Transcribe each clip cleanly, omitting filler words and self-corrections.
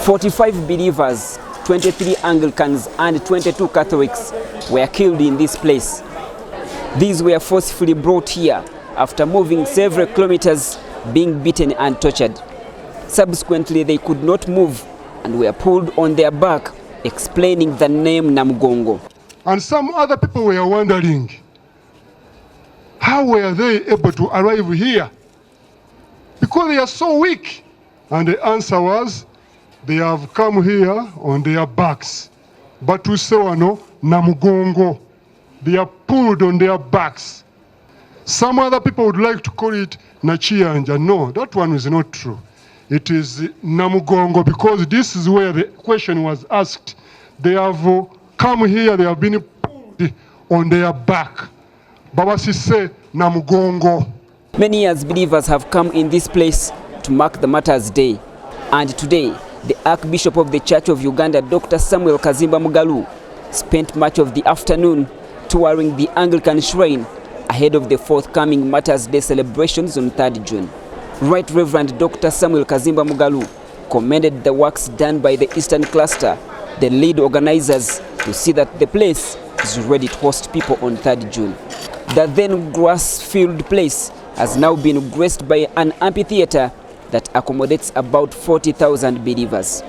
45 believers, 23 Anglicans and 22 Catholics were killed in this place. These were forcefully brought here after moving several kilometers, being beaten and tortured. Subsequently, they could not move and were pulled on their back, explaining the name Namugongo. And some other people were wondering, how were they able to arrive here? Because they are so weak. And the answer was, they have come here on their backs. But we say, no, Namugongo. They are pulled on their backs. Some other people would like to call it Nachianja. No, that one is not true. It is Namugongo, because this is where the question was asked. They have come here, they have been pulled on their back. Baba say Namugongo. Many years believers have come in this place to mark the Martyrs' Day. And today, the Archbishop of the Church of Uganda, Dr. Stephen-Kaziimba Mugalu, spent much of the afternoon touring the Anglican shrine ahead of the forthcoming Martyrs' Day celebrations on 3rd June. Right Reverend Dr. Stephen-Kaziimba Mugalu commended the works done by the Eastern Cluster, the lead organizers, to see that the place is ready to host people on 3rd June. The then grass-filled place has now been graced by an amphitheater that accommodates about 40,000 believers.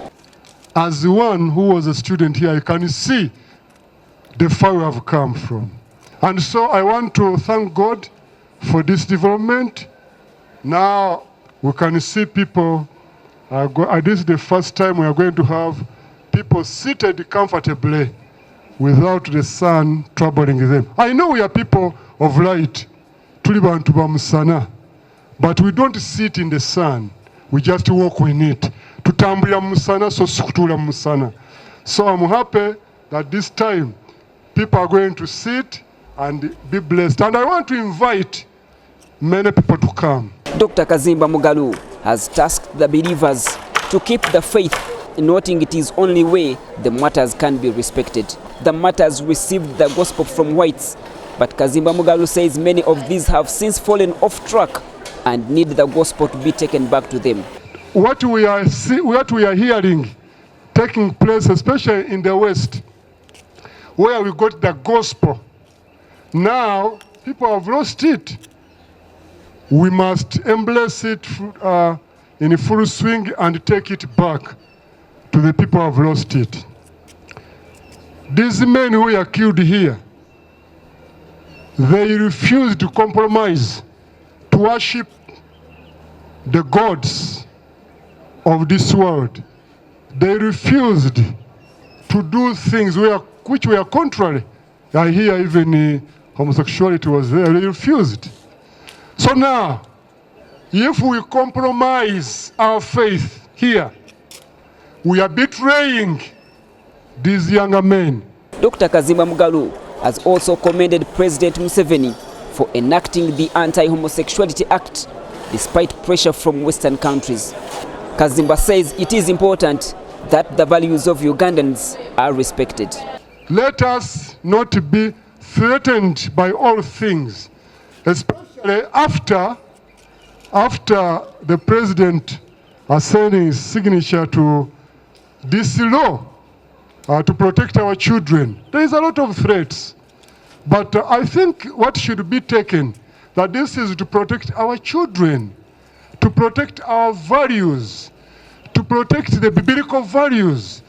As one who was a student here, I can see the far we have come from. And so I want to thank God for this development. Now we can see people, this is the first time we are going to have people seated comfortably without the sun troubling them. I know we are people of light, but we don't sit in the sun. We just walk in it. So I'm happy that this time people are going to sit and be blessed. And I want to invite many people to come. Dr. Kazimba Mugalu has tasked the believers to keep the faith, noting it is only way the martyrs can be respected. The martyrs received the gospel from whites, but Kazimba Mugalu says many of these have since fallen off track and need the gospel to be taken back to them. What we are hearing taking place, especially in the West, where we got the gospel, now people have lost it. We must embrace it in full swing and take it back to the people who have lost it. These men who are killed here, they refuse to compromise, to worship the gods of this world. They refused to do things which were contrary. I hear even homosexuality was there. They refused. So now, if we compromise our faith here, we are betraying these younger men. Dr. Kazimba Mugalu has also commended President Museveni for enacting the Anti-homosexuality Act despite pressure from Western countries. Kazimba says it is important that the values of Ugandans are respected. Let us not be threatened by all things, especially after the president assigning his signature to this law to protect our children. There is a lot of threats, but I think what should be taken, that this is to protect our children, to protect our values, to protect the biblical values,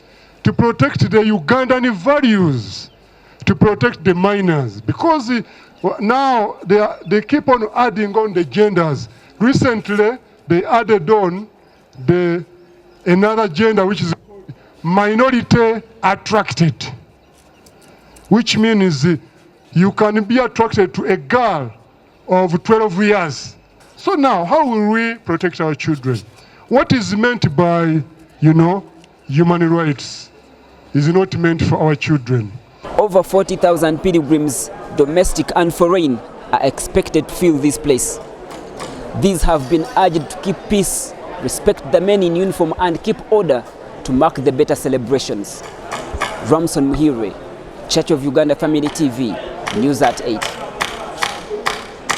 to protect the Ugandan values, to protect the minors, because now they keep on adding on the genders. Recently, they added on another gender, which is minority attracted, which means you can be attracted to a girl of 12 years. So now, how will we protect our children? What is meant by, human rights is not meant for our children. Over 40,000 pilgrims, domestic and foreign, are expected to fill this place. These have been urged to keep peace, respect the men in uniform and keep order to mark the better celebrations. Ramson, Church of Uganda Family TV, News at 8.